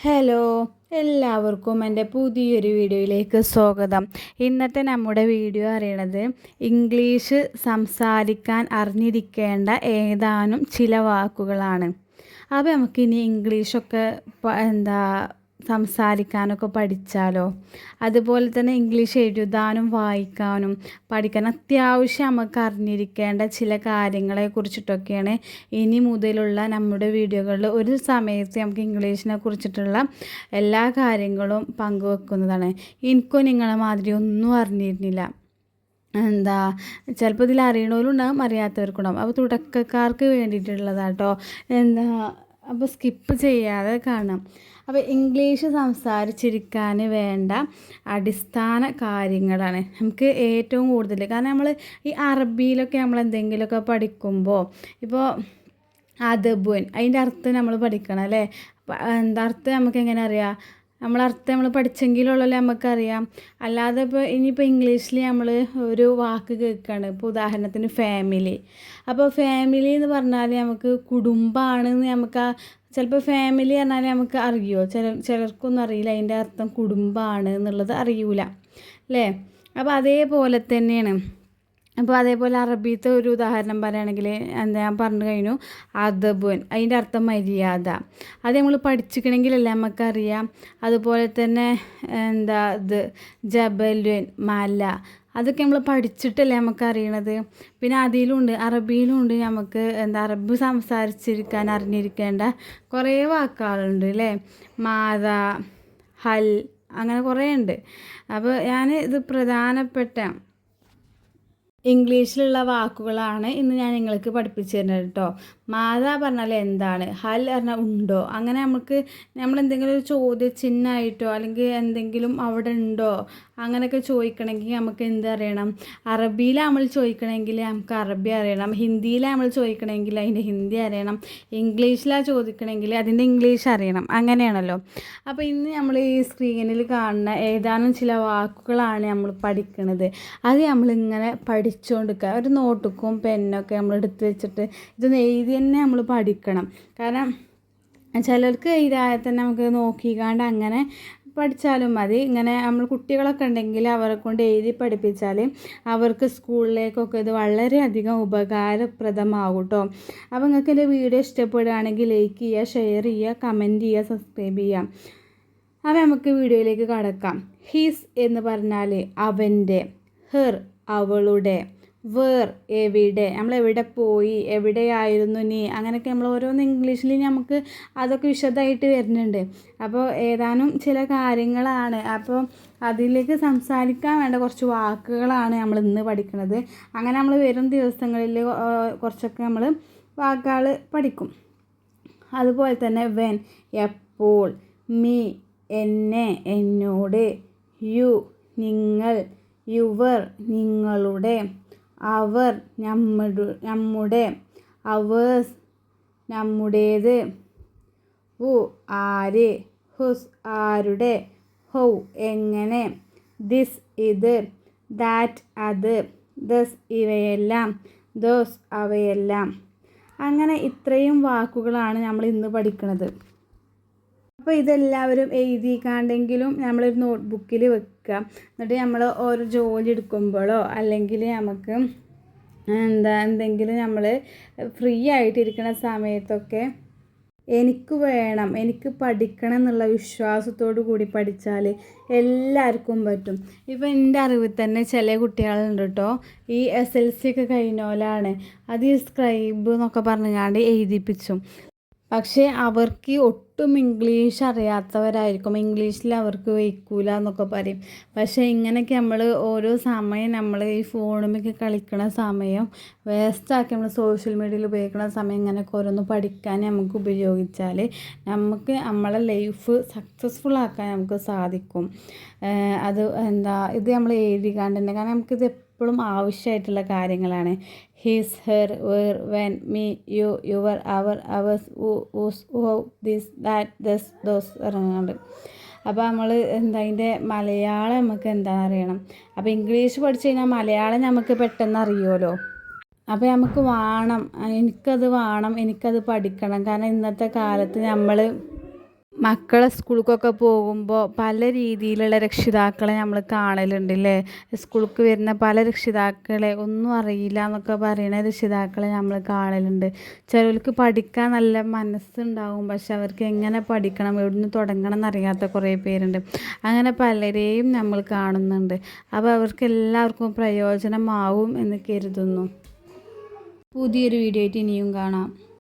Hello, എല്ലാവർക്കും എൻ്റെ പുതിയൊരു വീഡിയോയിലേക്ക് സ്വാഗതം. ഇന്നത്തെ നമ്മുടെ വീഡിയോ അറിയണത് ഇംഗ്ലീഷ് സംസാരിക്കാൻ അറിഞ്ഞിരിക്കേണ്ട ഏതാനും ചില വാക്കുകളാണ്. അപ്പോൾ നമുക്കിനി ഇംഗ്ലീഷൊക്കെ സംസാരിക്കാനൊക്കെ പഠിച്ചാലോ. അതുപോലെ തന്നെ ഇംഗ്ലീഷ് എഴുതാനും വായിക്കാനും പഠിക്കാൻ അത്യാവശ്യം നമുക്ക് അറിഞ്ഞിരിക്കേണ്ട ചില കാര്യങ്ങളെ കുറിച്ചിട്ടൊക്കെയാണ് ഇനി മുതലുള്ള നമ്മുടെ വീഡിയോകളിൽ ഒരു സമയത്ത് നമുക്ക് ഇംഗ്ലീഷിനെ കുറിച്ചിട്ടുള്ള എല്ലാ കാര്യങ്ങളും പങ്കുവെക്കുന്നതാണ്. എനിക്കും നിങ്ങളെ മാതിരി ഒന്നും അറിഞ്ഞിരുന്നില്ല. ചിലപ്പോൾ ഇതിൽ അറിയണവരുണ്ടാകും, അറിയാത്തവർക്കുണ്ടാകും. അപ്പോൾ തുടക്കക്കാർക്ക് വേണ്ടിയിട്ടുള്ളതാട്ടോ. അപ്പോൾ സ്കിപ്പ് ചെയ്യാതെ കാണാം. അപ്പോൾ ഇംഗ്ലീഷ് സംസാരിച്ചിരിക്കാൻ വേണ്ട അടിസ്ഥാന കാര്യങ്ങളാണ് നമുക്ക് ഏറ്റവും കൂടുതൽ. കാരണം നമ്മൾ ഈ അറബിയിലൊക്കെ നമ്മൾ എന്തെങ്കിലുമൊക്കെ പഠിക്കുമ്പോൾ ഇപ്പോൾ അദബുൻ അതിൻ്റെ അർത്ഥം നമ്മൾ പഠിക്കണം അല്ലേ. അർത്ഥം നമുക്ക് എങ്ങനെ അറിയാം? നമ്മളർത്ഥം നമ്മൾ പഠിച്ചെങ്കിലുള്ളല്ലേ നമുക്കറിയാം. അല്ലാതെ ഇനിയിപ്പോൾ ഇംഗ്ലീഷിൽ നമ്മൾ ഒരു വാക്ക് കേൾക്കുകയാണ്. ഇപ്പോൾ ഉദാഹരണത്തിന് ഫാമിലി. അപ്പോൾ ഫാമിലി എന്ന് പറഞ്ഞാൽ നമുക്ക് കുടുംബമാണെന്ന് നമുക്ക് ചിലപ്പോൾ ഫാമിലി പറഞ്ഞാൽ നമുക്ക് അറിയുമോ? ചിലർക്കൊന്നും അറിയില്ല അതിൻ്റെ അർത്ഥം കുടുംബമാണ് എന്നുള്ളത് അറിയൂല അല്ലേ. അപ്പോൾ അതേപോലെ തന്നെയാണ്. അപ്പോൾ അതേപോലെ അറബിത്തെ ഒരു ഉദാഹരണം പറയുകയാണെങ്കിൽ ഞാൻ പറഞ്ഞു കഴിഞ്ഞു, അദബുൻ അതിൻ്റെ അർത്ഥം മര്യാദ. അത് നമ്മൾ പഠിച്ചിക്കണമെങ്കിലല്ലേ നമുക്കറിയാം. അതുപോലെ തന്നെ ജബലുൻ മല, അതൊക്കെ നമ്മൾ പഠിച്ചിട്ടല്ലേ നമുക്കറിയണത്. പിന്നെ അതിലുണ്ട്, അറബിയിലുണ്ട് നമുക്ക് അറബ് സംസാരിച്ചിരിക്കാൻ അറിഞ്ഞിരിക്കേണ്ട കുറേ വാക്കുകളുണ്ട് അല്ലേ. മാത, ഹൽ, അങ്ങനെ കുറേ ഉണ്ട്. അപ്പോൾ ഞാൻ ഇത് പ്രധാനപ്പെട്ട ഇംഗ്ലീഷിലുള്ള വാക്കുകളാണ് ഇന്ന് ഞാൻ നിങ്ങൾക്ക് പഠിപ്പിച്ചു തരുന്നത് കേട്ടോ. മാതാ പറഞ്ഞാൽ എന്താണ്, ഹൽ പറഞ്ഞാൽ ഉണ്ടോ, അങ്ങനെ നമ്മളെന്തെങ്കിലും ഒരു ചോദ്യചിഹ്നമായിട്ടോ അല്ലെങ്കിൽ എന്തെങ്കിലും അവിടെ ഉണ്ടോ അങ്ങനെയൊക്കെ ചോദിക്കണമെങ്കിൽ നമുക്ക് അറിയണം? അറബിയിലാണ് നമ്മൾ ചോദിക്കണമെങ്കിൽ നമുക്ക് അറബി അറിയണം. ഹിന്ദിയിലാണ് നമ്മൾ ചോദിക്കണമെങ്കിൽ അതിൻ്റെ ഹിന്ദി അറിയണം. ഇംഗ്ലീഷിലാണ് ചോദിക്കണമെങ്കിൽ അതിൻ്റെ ഇംഗ്ലീഷ് അറിയണം. അങ്ങനെയാണല്ലോ. അപ്പോൾ ഇന്ന് നമ്മൾ ഈ സ്ക്രീനിൽ കാണുന്ന ഏതാനും ചില വാക്കുകളാണ് നമ്മൾ പഠിക്കുന്നത്. അത് നമ്മളിങ്ങനെ പഠിച്ചുകൊണ്ടിരിക്കുക. ഒരു നോട്ടുക്കും പെന്നൊക്കെ നമ്മൾ എടുത്ത് വെച്ചിട്ട് ഇതൊന്ന് എഴുതി തന്നെ നമ്മൾ പഠിക്കണം. കാരണം ചിലർക്ക് എഴുതാതെ തന്നെ നമുക്ക് നോക്കിക്കാണ്ട് അങ്ങനെ പഠിച്ചാലും മതി. ഇങ്ങനെ നമ്മൾ കുട്ടികളൊക്കെ ഉണ്ടെങ്കിൽ അവരെ കൊണ്ട് എഴുതി പഠിപ്പിച്ചാൽ അവർക്ക് സ്കൂളിലേക്കൊക്കെ ഇത് വളരെയധികം ഉപകാരപ്രദമാകും കേട്ടോ. അപ്പോൾ നിങ്ങൾക്ക് എൻ്റെ വീഡിയോ ഇഷ്ടപ്പെടുകയാണെങ്കിൽ ലൈക്ക് ചെയ്യുക, ഷെയർ ചെയ്യുക, കമൻറ്റ് ചെയ്യുക, സബ്സ്ക്രൈബ് ചെയ്യുക. അപ്പോൾ നമുക്ക് വീഡിയോയിലേക്ക് കടക്കാം. ഹിസ് എന്ന് പറഞ്ഞാൽ അവൻ്റെ, ഹെർ അവളുടെ, വേർ എവിടെ, നമ്മൾ എവിടെ പോയി, എവിടെയായിരുന്നു നീ, അങ്ങനെയൊക്കെ നമ്മൾ ഓരോന്ന് ഇംഗ്ലീഷിൽ നമുക്ക് അതൊക്കെ വിശദമായിട്ട് വരുന്നുണ്ട്. അപ്പോൾ ഏതാനും ചില കാര്യങ്ങളാണ്. അപ്പോൾ അതിലേക്ക് സംസാരിക്കാൻ വേണ്ട കുറച്ച് വാക്കുകളാണ് നമ്മൾ ഇന്ന് പഠിക്കുന്നത്. അങ്ങനെ നമ്മൾ വരും ദിവസങ്ങളിൽ കുറച്ചൊക്കെ നമ്മൾ വാക്കുകൾ പഠിക്കും. അതുപോലെ തന്നെ വെൻ എപ്പോൾ, മീ എന്നെ എന്നോട്, യു നിങ്ങൾ, യുവർ നിങ്ങളുടെ, അവർ നമ്മുടെ, അവേഴ്സ് നമ്മുടേത്, ഹു ആര്, ഹുസ് ആരുടെ, ഹൗ എങ്ങനെ, ദിസ് ഇത്, ദാറ്റ് അത്, ദസ് ഇവയെല്ലാം, ദോസ് അവയെല്ലാം. അങ്ങനെ ഇത്രയും വാക്കുകളാണ് നമ്മൾ ഇന്ന് പഠിക്കുന്നത്. അപ്പോൾ ഇതെല്ലാവരും എഴുതിക്കാണ്ടെങ്കിലും നമ്മളൊരു നോട്ട്ബുക്കിൽ വെക്കുക. എന്നിട്ട് നമ്മൾ ഓരോ ജോലി എടുക്കുമ്പോഴോ അല്ലെങ്കിൽ നമുക്ക് എന്തെങ്കിലും നമ്മൾ ഫ്രീ ആയിട്ടിരിക്കുന്ന സമയത്തൊക്കെ എനിക്ക് വേണം, എനിക്ക് പഠിക്കണം എന്നുള്ള വിശ്വാസത്തോടു കൂടി പഠിച്ചാൽ എല്ലാവർക്കും പറ്റും. ഇപ്പോൾ എൻ്റെ അറിവിൽ തന്നെ ചില കുട്ടികളുണ്ട് കേട്ടോ, ഈ SLC ഒക്കെ കഴിഞ്ഞോലാണ് അത് ഈ സ്ക്രൈബ് എന്നൊക്കെ പറഞ്ഞുകൊണ്ട് എഴുതിപ്പിച്ചും. പക്ഷേ അവർക്ക് ഒട്ടും ഇംഗ്ലീഷ് അറിയാത്തവരായിരിക്കും. ഇംഗ്ലീഷിൽ അവർക്ക് വയ്ക്കൂല എന്നൊക്കെ പറയും. പക്ഷേ ഇങ്ങനെയൊക്കെ നമ്മൾ ഓരോ സമയം നമ്മൾ ഈ ഫോണിലൊക്കെ കളിക്കണ സമയം വേസ്റ്റാക്കി നമ്മൾ സോഷ്യൽ മീഡിയയിൽ ഉപയോഗിക്കുന്ന സമയം ഇങ്ങനെയൊക്കെ ഓരോന്ന് പഠിക്കാൻ നമുക്ക് ഉപയോഗിച്ചാൽ നമുക്ക് നമ്മളെ ലൈഫ് സക്സസ്ഫുൾ ആക്കാൻ നമുക്ക് സാധിക്കും. അത് ഇത് നമ്മൾ എഴുതിക്കാണ്ട് തന്നെ, കാരണം നമുക്കിത് എപ്പോഴും ആവശ്യമായിട്ടുള്ള കാര്യങ്ങളാണ്. His, her, where, when, me, you, your, our, ours, whose, how, this, that, thus, those ഇറങ്ങുന്നുണ്ട്. അപ്പോൾ നമ്മൾ അതിൻ്റെ മലയാളം നമുക്ക് എന്താണെന്ന് അറിയണം. അപ്പോൾ ഇംഗ്ലീഷ് പഠിച്ചു കഴിഞ്ഞാൽ മലയാളം നമുക്ക് പെട്ടെന്ന് അറിയുമല്ലോ. അപ്പോൾ നമുക്ക് വേണം, എനിക്കത് വേണം, എനിക്കത് പഠിക്കണം. കാരണം ഇന്നത്തെ കാലത്ത് നമ്മൾ മക്കളെ സ്കൂൾക്കൊക്കെ പോകുമ്പോൾ പല രീതിയിലുള്ള രക്ഷിതാക്കളെ നമ്മൾ കാണലുണ്ട് അല്ലേ. സ്കൂൾക്ക് വരുന്ന പല രക്ഷിതാക്കളെ ഒന്നും അറിയില്ല എന്നൊക്കെ പറയുന്ന രക്ഷിതാക്കളെ നമ്മൾ കാണലുണ്ട്. ചിലർക്ക് പഠിക്കാൻ നല്ല മനസ്സുണ്ടാവും, പക്ഷെ അവർക്ക് എങ്ങനെ പഠിക്കണം, എവിടുന്ന് തുടങ്ങണം എന്നറിയാത്ത കുറേ പേരുണ്ട്. അങ്ങനെ പലരെയും നമ്മൾ കാണുന്നുണ്ട്. അപ്പോൾ അവർക്ക് എല്ലാവർക്കും പ്രയോജനമാവും എന്ന് കരുതുന്നു. പുതിയൊരു വീഡിയോ ആയിട്ട് ഇനിയും കാണാം.